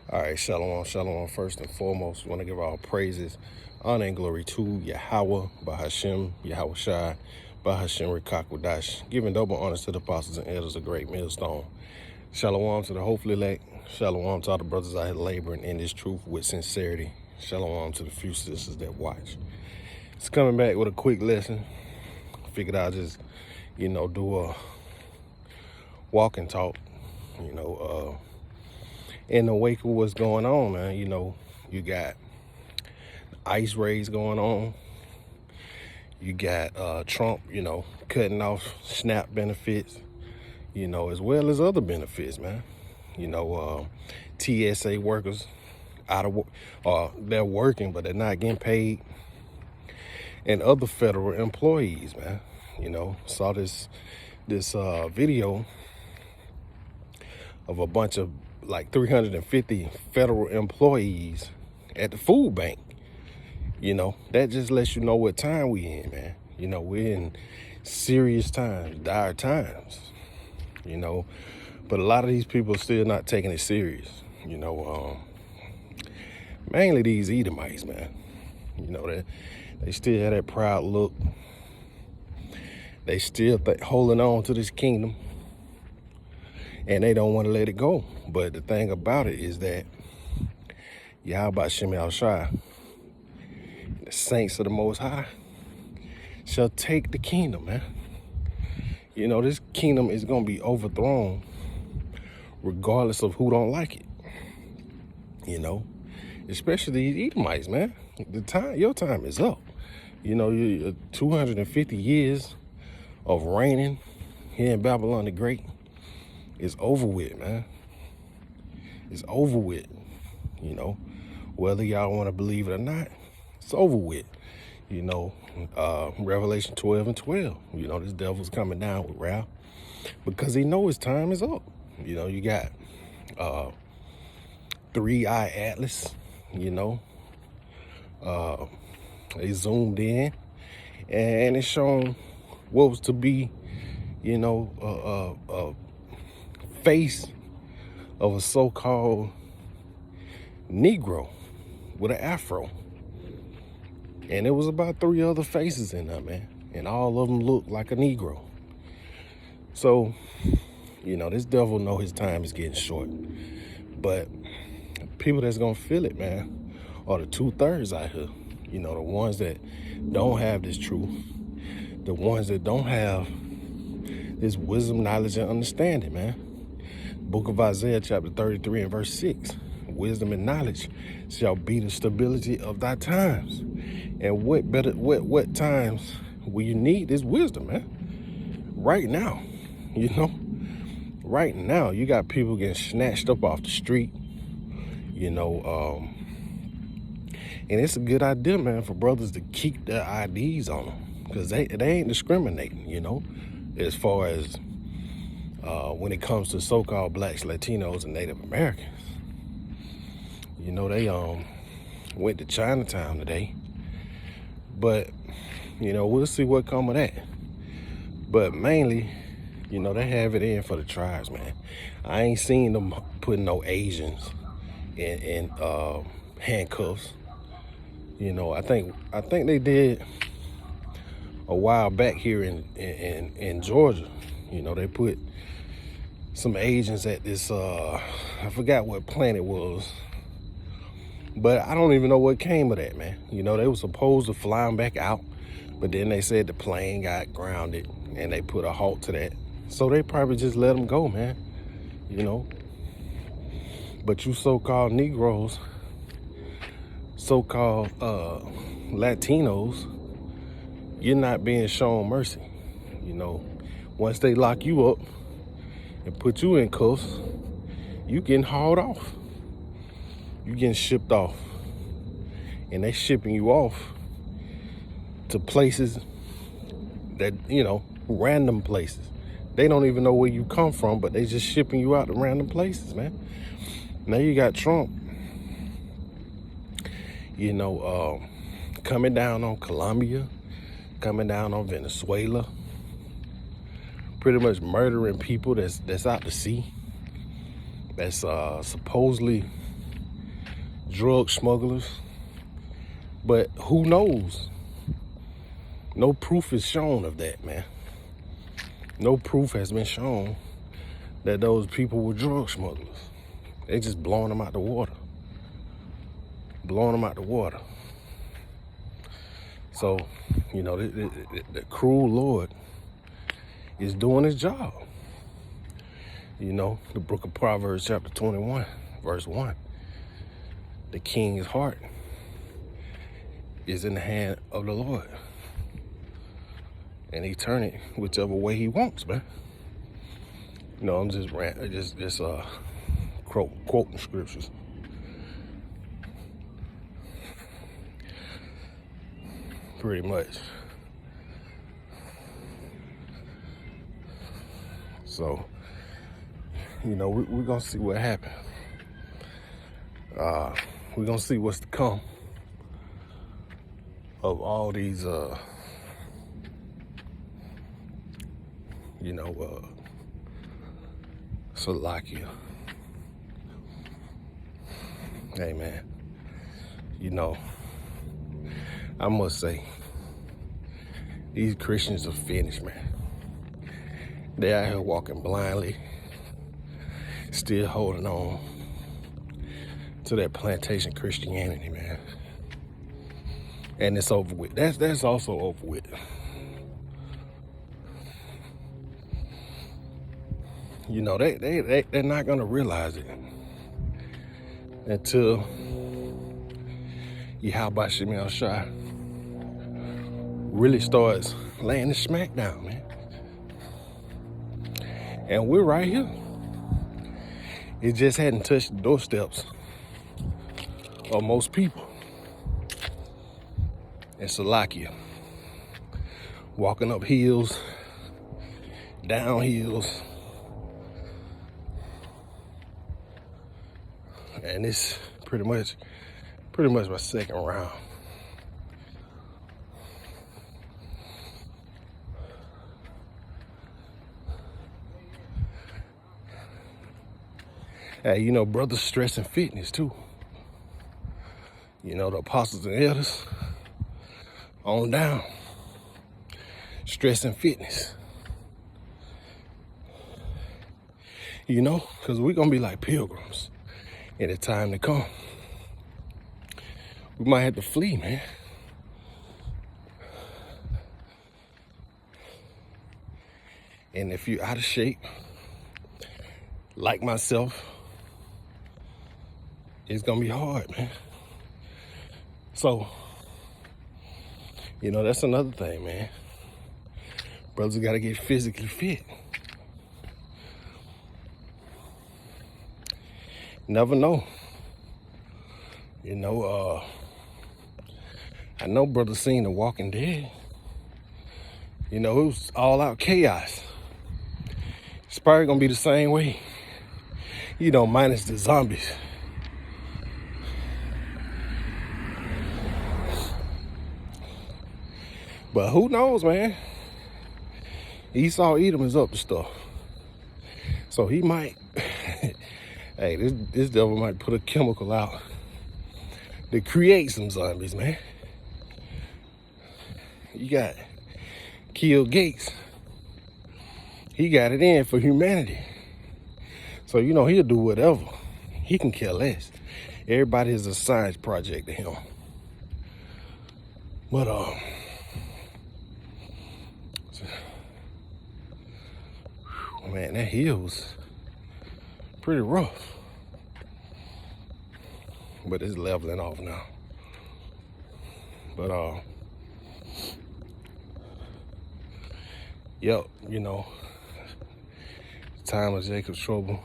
All right, shalom, shalom. First and foremost, we want to give all praises, honor, and glory to Yahweh, Bahashem, Yahweh Shai, Bahashem Rikakwadash, giving double honors to the apostles and elders of Great Millstone. Shalom to the hopefully elect. Shalom to all the brothers out here laboring in this truth with sincerity. Shalom to the few sisters that watch. It's coming back with a quick lesson. Figured I'll just, do a walk and talk, in the wake of what's going on, man. You got ICE raids going on. You got Trump, cutting off SNAP benefits, as well as other benefits, man. TSA workers out of work, they're working, but they're not getting paid. And other federal employees, man. Saw this video of a bunch of like 350 federal employees at the food bank. That just lets you know what time we in, man. We're in serious times, dire times, but a lot of these people are still not taking it serious. Mainly these Edomites, man. They still have that proud look. They still holding on to this kingdom, and they don't want to let it go. But the thing about it is that Yahweh Shem Shai, the saints of the Most High, shall take the kingdom, man. This kingdom is going to be overthrown regardless of who don't like it. Especially these Edomites, man. Your time is up. You're 250 years of reigning here in Babylon the Great is over with, man. It's over with. Whether y'all want to believe it or not, it's over with. Revelation 12 and 12. This devil's coming down with wrath because he know his time is up. You got Three-Eye Atlas. They zoomed in and it's shown what was to be, a face of a so-called Negro with an afro. And there was about 3 other faces in there, man. And all of them looked like a Negro. So, this devil know his time is getting short. But people that's gonna feel it, man, are the 2/3 out here. The ones that don't have this truth. The ones that don't have this wisdom, knowledge, and understanding, man. Book of Isaiah, chapter 33 and verse 6. Wisdom and knowledge shall be the stability of thy times. And what times will you need this wisdom, man? Right now, right now, you got people getting snatched up off the street, and it's a good idea, man, for brothers to keep their IDs on them because they ain't discriminating, as far as when it comes to so-called blacks, Latinos, and Native Americans. They went to Chinatown today, but we'll see what come of that. But mainly, they have it in for the tribes, man. I ain't seen them putting no Asians in handcuffs. I think they did a while back here in Georgia. They put some Asians at this I forgot what plant it was, but I don't even know what came of that, man. They were supposed to fly them back out, but then they said the plane got grounded and they put a halt to that. So they probably just let them go, man. But you so-called Negroes, so-called Latinos, you're not being shown mercy. Once they lock you up and put you in cuffs, you getting hauled off. You getting shipped off. And they shipping you off to places that, random places. They don't even know where you come from, but they just shipping you out to random places, man. Now you got Trump, coming down on Colombia, coming down on Venezuela, pretty much murdering people that's out to sea, that's supposedly drug smugglers. But who knows? No proof is shown of that, man. No proof has been shown that those people were drug smugglers. They just blowing them out the water. Blowing them out the water. So, you know, the cruel Lord is doing his job. You know, the book of Proverbs chapter 21, verse 1. The king's heart is in the hand of the Lord. And he turn it whichever way he wants, man. You know, I'm just quoting scriptures. Pretty much. So, you know, we're gonna see what happens. We're gonna see what's to come of all these Salakia. Hey man, you know, I must say, these Christians are finished, man. They out here walking blindly, still holding on to that plantation Christianity, man. And it's over with. That's also over with. You know, they're not gonna realize it until Yahweh Shemel Shah really starts laying the smack down, man. And we're right here. It just hadn't touched the doorsteps of most people. And Salakia, walking up hills, down hills, and it's pretty much my second round. Hey, you know, brothers stressing fitness too. You know, the apostles and elders on down, stressing fitness. You know, because we're gonna be like pilgrims in the time to come. We might have to flee, man. And if you're out of shape, like myself, it's gonna be hard, man. So, you know, that's another thing, man. Brothers gotta get physically fit. Never know. You know, I know brothers seen The Walking Dead. You know, it was all out chaos. It's probably gonna be the same way. You know, minus the zombies. But who knows, man? Esau Edom is up to stuff. So he might, hey, this devil might put a chemical out to create some zombies, man. You got Kill Gates. He got it in for humanity. So, you know, he'll do whatever. He can care less. Everybody is a science project to him. But, man, that hill was pretty rough. But it's leveling off now. But, yep, you know, time of Jacob's trouble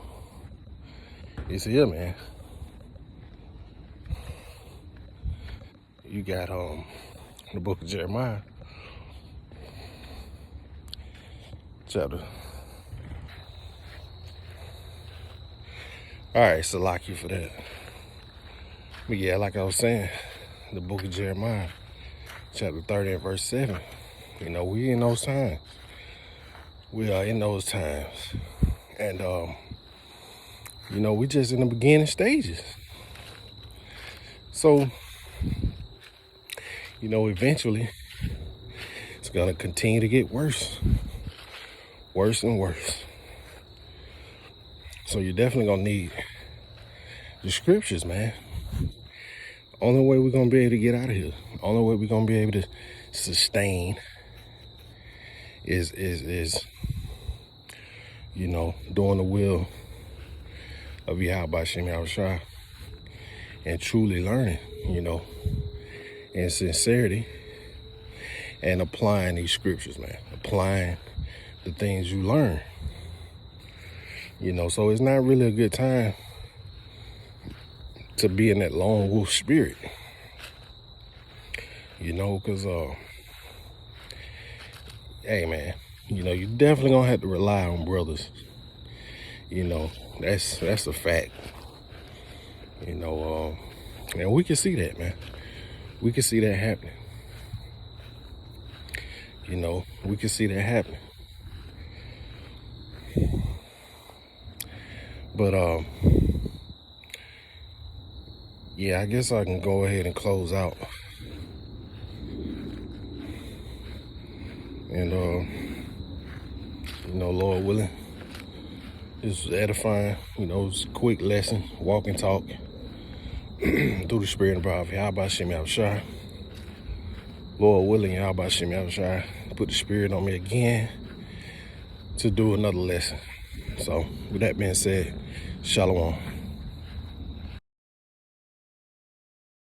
is here, man. You got the book of Jeremiah, chapter. All right, Salaki for that. But yeah, like I was saying, the book of Jeremiah, chapter 30 and verse 7. You know, we in those times. We are in those times. And, you know, we just in the beginning stages. So, eventually it's gonna continue to get worse, worse and worse. So you're definitely gonna need the scriptures, man. Only way we're gonna be able to get out of here, only way we're gonna be able to sustain is doing the will of Yahweh Shem Yahushua and truly learning, in sincerity, and applying these scriptures, man. Applying the things you learn. So it's not really a good time to be in that lone wolf spirit. Because hey man, you definitely gonna have to rely on brothers. That's a fact. And we can see that, man. We can see that happening. We can see that happening. But yeah, I guess I can go ahead and close out. And Lord willing, this was edifying. It's a quick lesson, walk and talk through the spirit and power of Yahweh Shem Yahushua. Lord willing, Yahweh Shem Yahushua put the spirit on me again to do another lesson. So with that being said, Shalom.